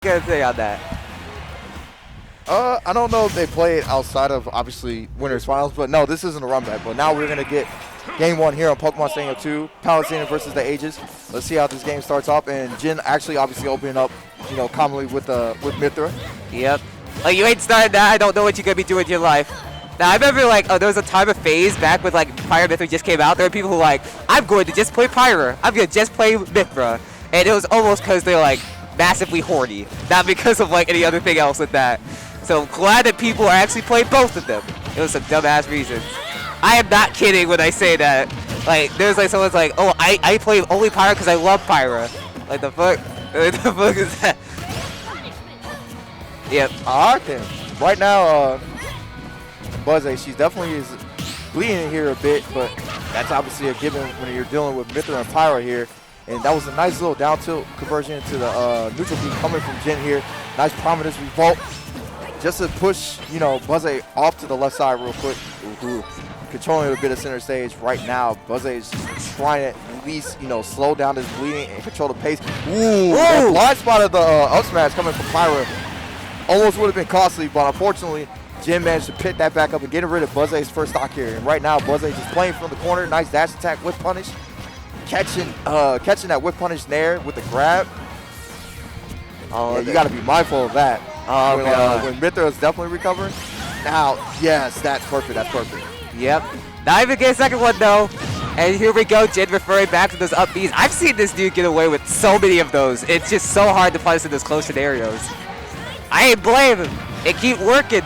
gonna say on that? I don't know if they played outside of, obviously, Winners Finals, but no, this isn't a run back. But now we're going to get Game 1 here on Pokemon Stadium 2, Palutena versus the Ages. Let's see how this game starts off. And Jin actually obviously opening up, you know, commonly with Mythra. Yep. Like, you ain't started that. I don't know what you're going to be doing in your life. Now, I remember, like, there was a time of phase back when, like, Pyra Mythra just came out. There were people who were like, I'm going to just play Pyra. I'm going to just play Mythra. And it was almost because they're, like, massively horny. Not because of, like, any other thing else with that. So glad that people are actually playing both of them. It was some dumbass reasons. I am not kidding when I say that. Like, there's like someone's like, oh, I play only Pyra because I love Pyra. Like, the fuck? What the fuck is that? Yep. Alright then. Right now, Buzzeh, she definitely is bleeding here a bit, but that's obviously a given when you're dealing with Mythra and Pyra here. And that was a nice little down tilt conversion into the neutral beat coming from Jin here. Nice prominence revolt. Just to push, you know, Buzzeh off to the left side real quick. Controlling a bit of center stage right now. Buzzeh is just trying to at least, you know, slow down this bleeding and control the pace. Ooh! Blind spot of the up smash coming from Pyra. Almost would have been costly, but unfortunately, Jin managed to pick that back up and getting rid of Buzzeh's first stock here. And right now, Buzzeh just playing from the corner. Nice dash attack with punish. Catching that whip punish there with the grab. Oh, yeah, you got to be mindful of that. When Mythra is definitely recovering. Now, yes, that's perfect. That's perfect. Yep. Not even get a second one, though. And here we go, Jin referring back to those up Bs. I've seen this dude get away with so many of those. It's just so hard to punish in those close scenarios. I ain't blame him. And keep working.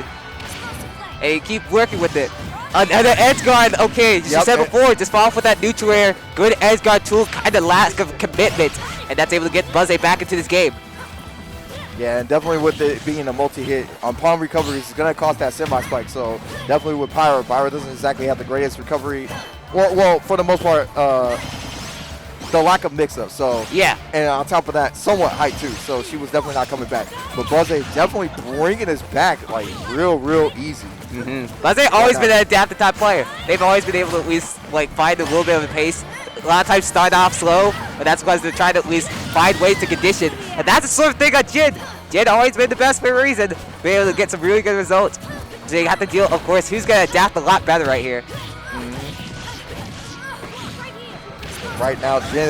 And keep working with it. Another edge guard. Okay, just you said before, just follow up with that neutral air. Good edge guard tool, kind of lack of commitment. And that's able to get Buzzeh back into this game. Yeah, and definitely with it being a multi-hit on palm recovery, it's going to cost that semi-spike. So definitely with Pyra doesn't exactly have the greatest recovery. Well, for the most part, the lack of mix-up. So yeah, and on top of that, somewhat height too. So she was definitely not coming back. But Buzzeh definitely bringing us back like real easy. Buzzeh always been an adaptive type player. They've always been able to at least like find a little bit of a pace. A lot of times start off slow, but that's because they're trying to at least find ways to condition. And that's the sort of thing on Jin. Jin always been the best for a reason. Being able to get some really good results. So you have to deal, of course, who's going to adapt a lot better right here. Right now, Jin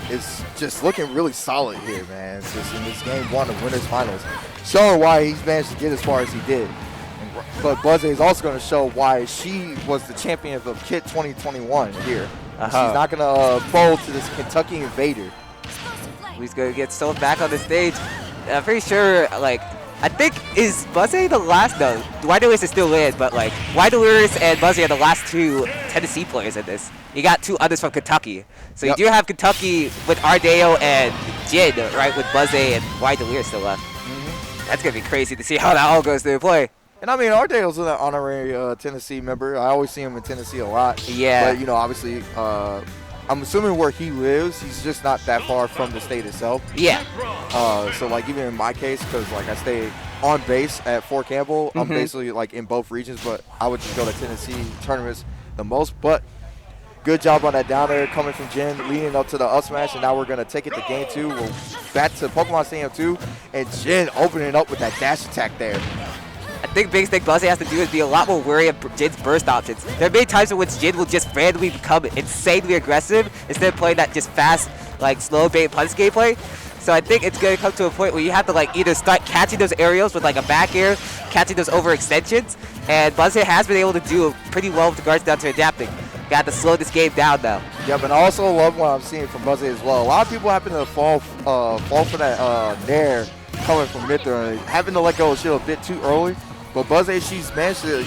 is just looking really solid here, man. Just in this game 1 of Winners Finals. Showing why he's managed to get as far as he did. But Buzzeh is also going to show why she was the champion of Kit 2021 here. She's not going to fold to this Kentucky Invader. He's going to get sold back on the stage. I'm pretty sure, like, I think, is Buzzeh the last? No, Dwight Lewis is still in, but, like, Dwight Lewis and Buzzeh are the last 2 Tennessee players in this. You got 2 others from Kentucky. So you do have Kentucky with Ardeo and Jin, right, with Buzzeh and Dwight Lewis still left. That's going to be crazy to see how that all goes through play. And I mean, Ardeo's an honorary Tennessee member. I always see him in Tennessee a lot. Yeah. But, you know, obviously, I'm assuming where he lives, he's just not that far from the state itself. Yeah. So, like, even in my case, because, like, I stay on base at Fort Campbell, I'm basically, like, in both regions, but I would just go to Tennessee tournaments the most. But good job on that down air coming from Jin, leading up to the up smash, and now we're going to take it to game 2. We're back to Pokemon Stadium 2, and Jin opening up with that dash attack there. I think the biggest thing Buzzeh has to do is be a lot more wary of Jin's burst options. There are many times in which Jin will just randomly become insanely aggressive instead of playing that just fast, like, slow bait punch gameplay. So I think it's going to come to a point where you have to, like, either start catching those aerials with, like, a back air, catching those overextensions, and Buzzeh has been able to do pretty well with regards down to adapting. Got to slow this game down, though. Yeah, but I also love what I'm seeing from Buzzeh as well. A lot of people happen to fall for that nair coming from Mythra, having to let go of shield a bit too early. But Buzzeh, she's managed to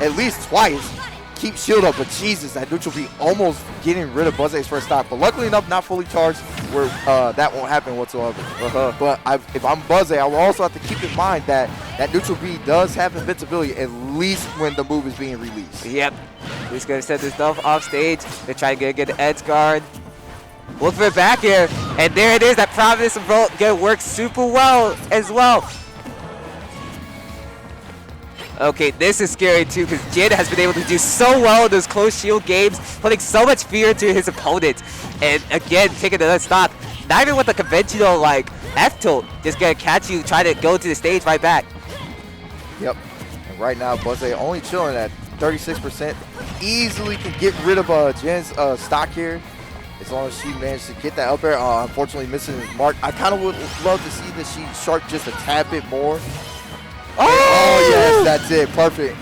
at least twice keep shield up. But Jesus, that neutral beat almost getting rid of Buzzeh's first stop. But luckily enough, not fully charged, where that won't happen whatsoever. But if I'm Buzzeh, I will also have to keep in mind that that neutral beat does have invincibility at least when the move is being released. Yep. He's going to set this stuff off stage. They're trying to get an edge guard. Look for it back here. And there it is. That Providence Revolt going to work super well as well. Okay, this is scary too because Jin has been able to do so well in those close shield games, putting so much fear into his opponent. And again, taking another stop. Not even with a conventional, like, F tilt just gonna catch you, try to go to the stage right back. Yep. And right now, Buzzeh only chilling at 36%. Easily can get rid of Jin's stock here, as long as she managed to get that up air. Unfortunately, missing his mark. I kind of would love to see that she shark just a tad bit more. Oh, yes, that's it. Perfect.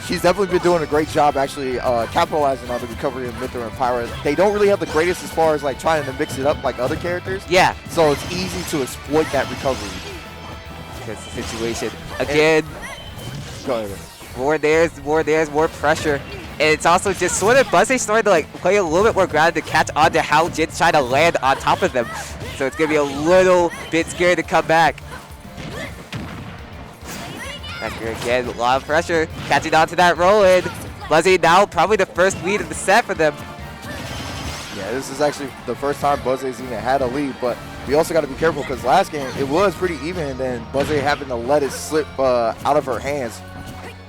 She's definitely been doing a great job actually capitalizing on the recovery of Mythra and Pyra. They don't really have the greatest as far as like trying to mix it up like other characters. Yeah. So it's easy to exploit that recovery. That's the situation. Again, go ahead. more more pressure. And it's also just sort of Buzzeh starting to like play a little bit more grounded to catch on to how Jin's trying to land on top of them. So it's going to be a little bit scary to come back. Back here again, a lot of pressure. Catching on to that roll-in. Buzzeh now probably the first lead of the set for them. Yeah, this is actually the first time Buzzeh's even had a lead, but we also got to be careful because last game it was pretty even, and then Buzzeh having to let it slip out of her hands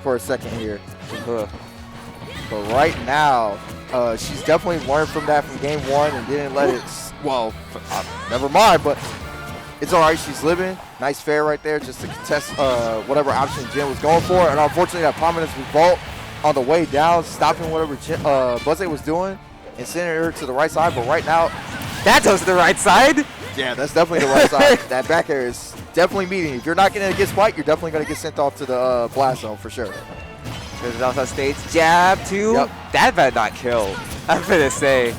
for a second here. But right now, she's definitely learned from that from game one and didn't let it, well, never mind, but it's all right. She's living. Nice fair right there just to contest whatever option Jin was going for. And unfortunately, that prominence revolt on the way down, stopping whatever Buzzeh was doing and sending her to the right side. But right now, that goes to the right side. Yeah, that's definitely the right side. That back air is definitely meeting. If you're not going to get spiked, you're definitely going to get sent off to the blast zone for sure. There's also stage jab too. Yep. That better not kill. I'm gonna say.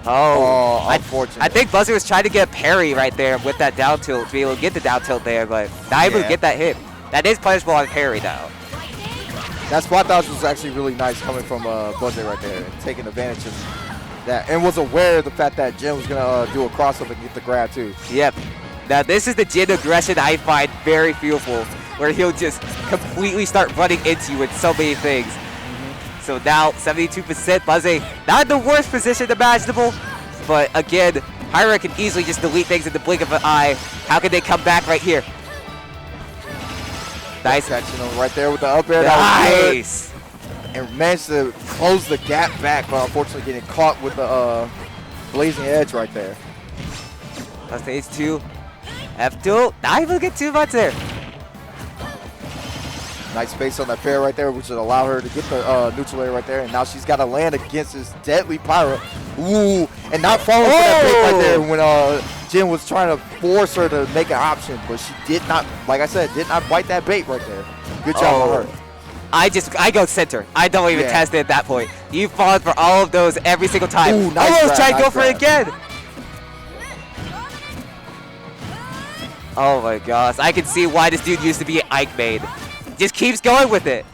Oh, unfortunate. I think Buzzeh was trying to get a parry right there with that down tilt to be able to get the down tilt there, but not able to get that hit. That is punishable on parry though. That spot dodge was actually really nice coming from Buzzeh right there and taking advantage of that, and was aware of the fact that Jin was gonna do a crossover and get the grab too. Yep. Now this is the Jin aggression I find very fearful, where he'll just completely start running into you with so many things. So now 72% Buzzeh, not the worst position imaginable, but again, Pyra can easily just delete things in the blink of an eye. How can they come back right here? Nice. Catching him right there with the up air. Nice. And managed to close the gap back, but unfortunately getting caught with the blazing edge right there. That's stage 2. F2, not able to get too much there. Nice space on that fair right there, which would allow her to get the neutral air right there. And now she's got to land against this deadly Pyra. Ooh, and not falling for that bait right there when Jin was trying to force her to make an option. But she did not, like I said, did not bite that bait right there. Good job on her. I go center. I don't even test it at that point. You fought for all of those every single time. Ooh, nice almost grab, tried to go for it again. Oh my gosh, I can see why this dude used to be an Ike main. Just keeps going with it.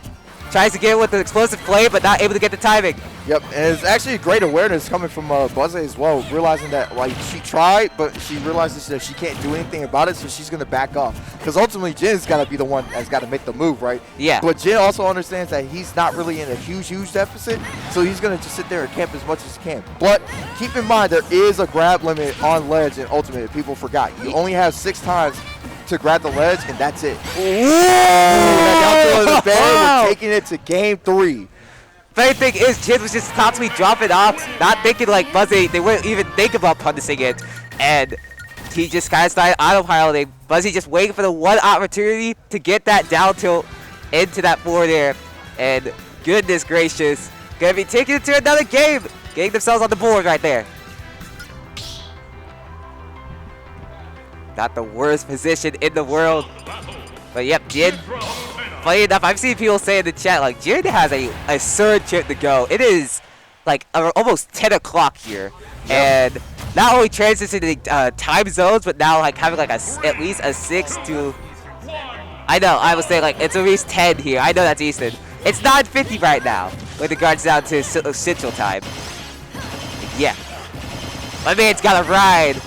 Tries to get it with the explosive play, but not able to get the timing. Yep, and it's actually great awareness coming from Buzzeh as well, realizing that like she tried, but she realizes that she can't do anything about it, so she's going to back off. Because ultimately, Jin's got to be the one that's got to make the move, right? Yeah. But Jin also understands that he's not really in a huge deficit, so he's going to just sit there and camp as much as he can. But keep in mind, there is a grab limit on ledge in Ultimate. People forgot. You only have 6 times to grab the ledge, and that's it. Ooh, that down to the band, we're taking it to game 3. Funny thing is, Jin was just constantly dropping off, not thinking like Buzzeh, they wouldn't even think about punishing it. And he just kind of started autopiloting. Buzzeh just waiting for the one opportunity to get that down tilt into that forward air. And goodness gracious, gonna be taking it to another game. Getting themselves on the board right there. Not the worst position in the world. But yep, Jin. Funny enough, I've seen people say in the chat, like, Jin has a surge chip to go. It is, like, almost 10 o'clock here. Yep. And not only transitions into time zones, but now, like, having, like, at least a 6 to... I know, I was saying, like, it's at least 10 here. I know that's Eastern. It's 9:50 right now, with regards down to Central Time. Yeah. My man's got a ride.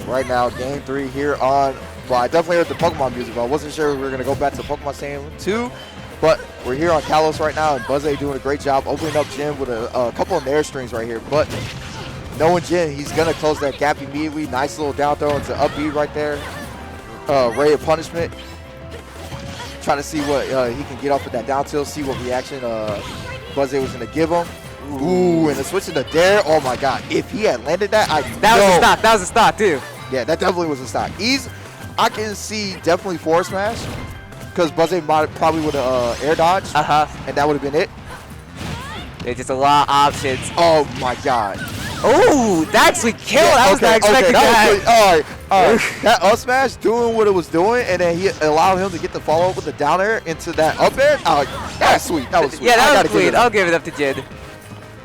Right now, game 3 here on, well, I definitely heard the Pokemon music, but I wasn't sure we were going to go back to Pokemon Stadium 2. But we're here on Kalos right now, and Buzzeh doing a great job opening up Jin with a couple of nair strings right here. But knowing Jin, he's going to close that gap immediately. Nice little down throw into up B right there. Ray of Punishment. Trying to see what he can get off with that down tilt, see what reaction Buzzeh was going to give him. Ooh, and the switch into Dare. Oh my God! If he had landed that, That was a stock. That was a stock too. Yeah, that definitely was a stock. I can see definitely forward smash because Buzzeh probably would have air dodged. And that would have been it. There's just a lot of options. Oh my God! Oh, that actually killed. Yeah, I was not expecting that. All right. That up smash doing what it was doing, and then he allowed him to get the follow up with the down air into that up air. That was sweet. That was sweet. Yeah, that was sweet. I'll give it up to Jin.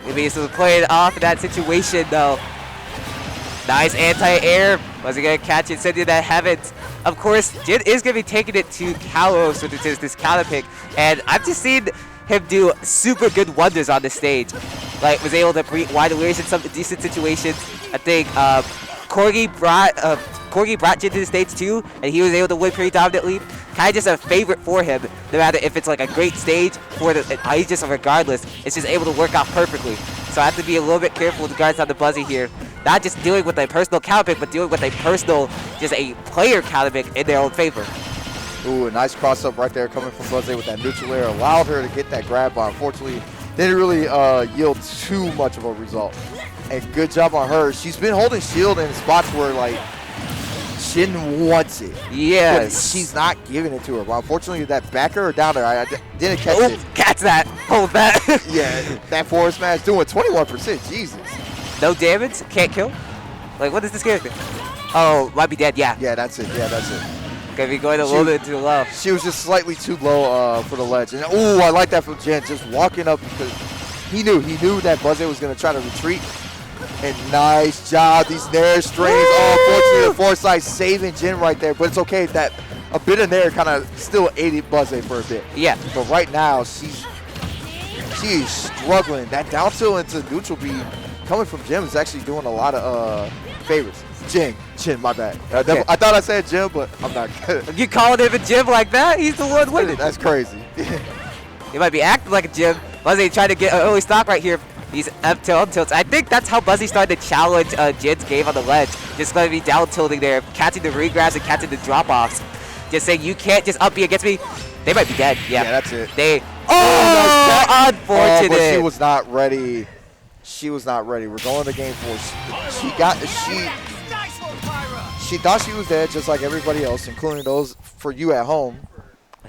Maybe he's playing off of that situation though. Nice anti-air. Was he gonna catch it? Send it that heavens. Of course, Jin is gonna be taking it to Kalos, which is this counter pick, and I've just seen him do super good wonders on the stage. Like, was able to bring wide awares in some decent situations. I think Corgi brought Jin to the stage too, and he was able to win pretty dominantly. Kind of just a favorite for him, no matter if it's like a great stage for the just regardless, it's just able to work out perfectly. So I have to be a little bit careful with regards to the Buzzeh here. Not just dealing with a personal counter pick, but dealing with a personal, just a player counter pick in their own favor. Ooh, a nice cross up right there coming from Buzzeh with that neutral air. Allowed her to get that grab, but unfortunately didn't really yield too much of a result. And good job on her. She's been holding shield in spots where like Jin wants it. Yes. But she's not giving it to her. But unfortunately that backer or down there, I didn't catch it. Catch that. Hold that. Yeah, that forward smash doing 21%. Jesus. No damage? Can't kill? Like, what is this character? Oh, might be dead, yeah. Yeah, that's it. Yeah, that's it. Gonna be going a little bit too low. She was just slightly too low for the ledge. And ooh, I like that from Jin, just walking up because he knew that Buzzeh was gonna try to retreat. And nice job, these nair strings. Oh, unfortunately, the foresight saving Jin right there, but it's okay that a bit of nair kind of still aided Buzzeh for a bit. Yeah. But right now, she is struggling. That down tilt into neutral B coming from Jin is actually doing a lot of favors. Jin, my bad. Okay. I thought I said Jim, but I'm not good. You calling him a Jim like that? He's the one winning. That's crazy. He might be acting like a Jim. Buzzeh trying to get an early stock right here. These up tilts. I think that's how Buzzeh started to challenge Jin's game on the ledge. Just going to be down tilting there, catching the regrabs and catching the drop-offs. Just saying, you can't just up B against me. They might be dead. Yeah, that's it. Oh, unfortunate. But she was not ready. She was not ready. We're going to game 4. She thought she was dead, just like everybody else, including those for you at home.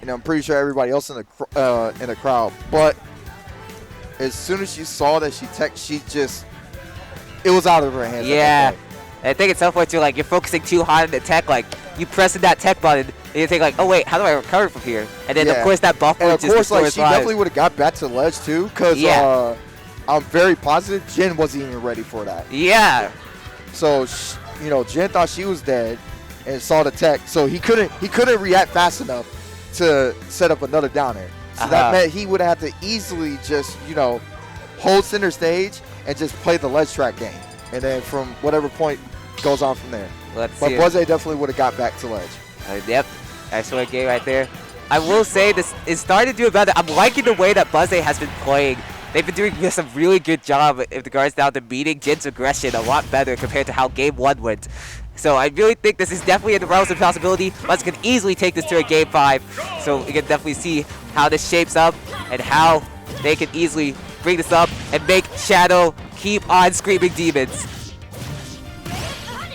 And I'm pretty sure everybody else in the crowd. But as soon as she saw that it was out of her hands. Yeah. I think at some point too, like, you're focusing too hard on the tech, like you pressing that tech button, and you think like, oh wait, how do I recover from here? And then of course that buff would just destroy his she lives. definitely would have got back to the ledge too, because I'm very positive Jin wasn't even ready for that. Yeah. So Jin thought she was dead and saw the tech, so he couldn't react fast enough to set up another down air. So that meant he would have to easily just hold center stage and just play the ledge track game, and then from whatever point goes on from there. But Buzzeh definitely would have got back to ledge. Yep, excellent game right there. I will say this is starting to do better. I'm liking the way that Buzzeh has been playing. They've been doing just a really good job in regards down to meeting Jin's aggression a lot better compared to how game 1 went. So I really think this is definitely in the realms of possibility. Buzzeh can easily take this to a game 5. So we can definitely see how this shapes up and how they can easily bring this up and make Shadow keep on screaming demons.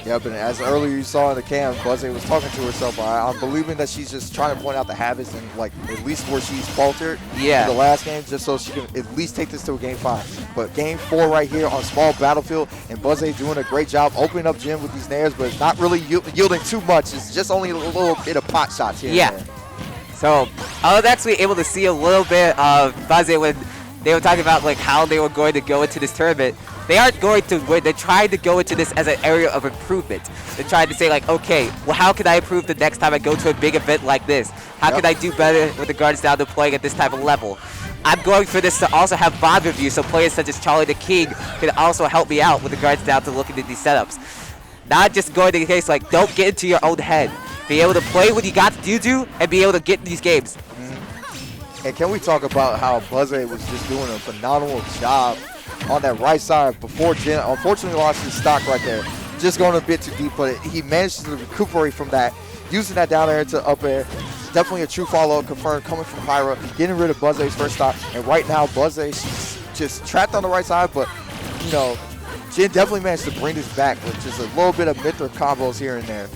Yep, and as earlier you saw in the cam, Buzzeh was talking to herself. I'm believing that she's just trying to point out the habits and like at least where she's faltered in the last game, just so she can at least take this to a game 5. But game 4 right here on small battlefield, and Buzzeh doing a great job opening up Jin with these nairs, but it's not really yielding too much. It's just only a little bit of pot shots here. Yeah. So I was actually able to see a little bit of Buzzeh when they were talking about like how they were going to go into this tournament. They aren't going to win. They're trying to go into this as an area of improvement. They're trying to say like, okay, well, how can I improve the next time I go to a big event like this? How can I do better with regards down to playing at this type of level? I'm going for this to also have bond review, so players such as Charlie the King can also help me out with regards down to looking at these setups. Not just going to the case like, don't get into your own head. Be able to play what you got to do and be able to get in these games. And can we talk about how Buzzeh was just doing a phenomenal job on that right side before Jin unfortunately lost his stock right there. Just going a bit too deep, but he managed to recuperate from that, using that down air to up air. Definitely a true follow-up confirmed coming from Pyra, getting rid of Buzzeh's first stock. And right now, Buzzeh, just trapped on the right side, but, you know, Jin definitely managed to bring this back with just a little bit of Mythra combos here and there.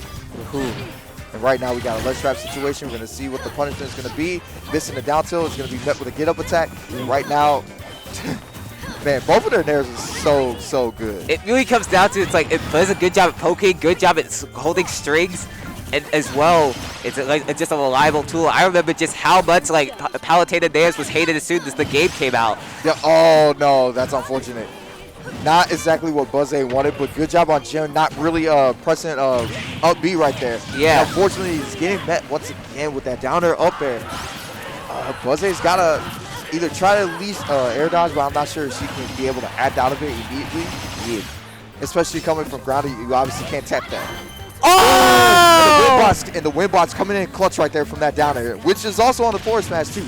And right now we got a ledge trap situation. We're going to see what the punishment is going to be. Missing the down tilt is going to be met with a get-up attack. And right now, man, both of their nairs are so good. It really comes down to, it's like, it does a good job at poking, good job at holding strings, and as well, it's just a reliable tool. I remember just how much, like, Palutena nairs was hated as soon as the game came out. Yeah, oh, no, that's unfortunate. Not exactly what Buzzeh wanted, but good job on Jin not really pressing up B right there. Yeah. And unfortunately, he's getting met once again with that down air up air. Buzzeh's got to either try to at least air dodge, but I'm not sure if she can be able to add out of it immediately. Yeah. Especially coming from ground, you obviously can't tap that. Oh! And the wind bots coming in clutch right there from that down air, which is also on the forward smash too.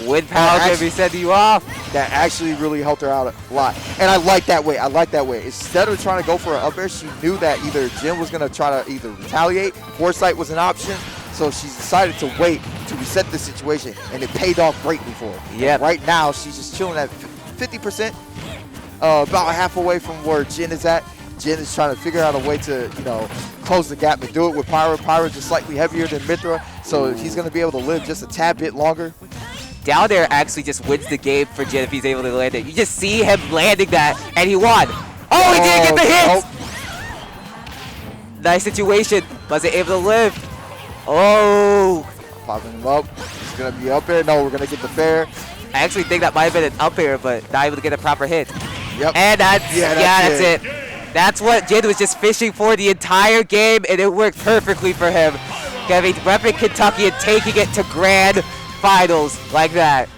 Wind power can be sending you off. That actually really helped her out a lot. And I like that way. I like that way. Instead of trying to go for an up air, she knew that either Jin was going to try to either retaliate, foresight was an option, so she decided to wait to reset the situation, and it paid off greatly for her. Yeah. Right now, she's just chilling at 50%, about half away from where Jin is at. Jin is trying to figure out a way to, you know, close the gap and do it with Pyra. Pyra just slightly heavier than Mythra, so he's going to be able to live just a tad bit longer. Down there actually just wins the game for Jin if he's able to land it. You just see him landing that, and he won. Oh, he didn't get the hit! Nope. Nice situation. Wasn't able to live. Oh. Popping him up. He's going to be up there. No, we're going to get the fair. I actually think that might have been an up air, but not able to get a proper hit. Yep. And that's it. That's what Jin was just fishing for the entire game, and it worked perfectly for him. Repping Kentucky and taking it to grand finals like that.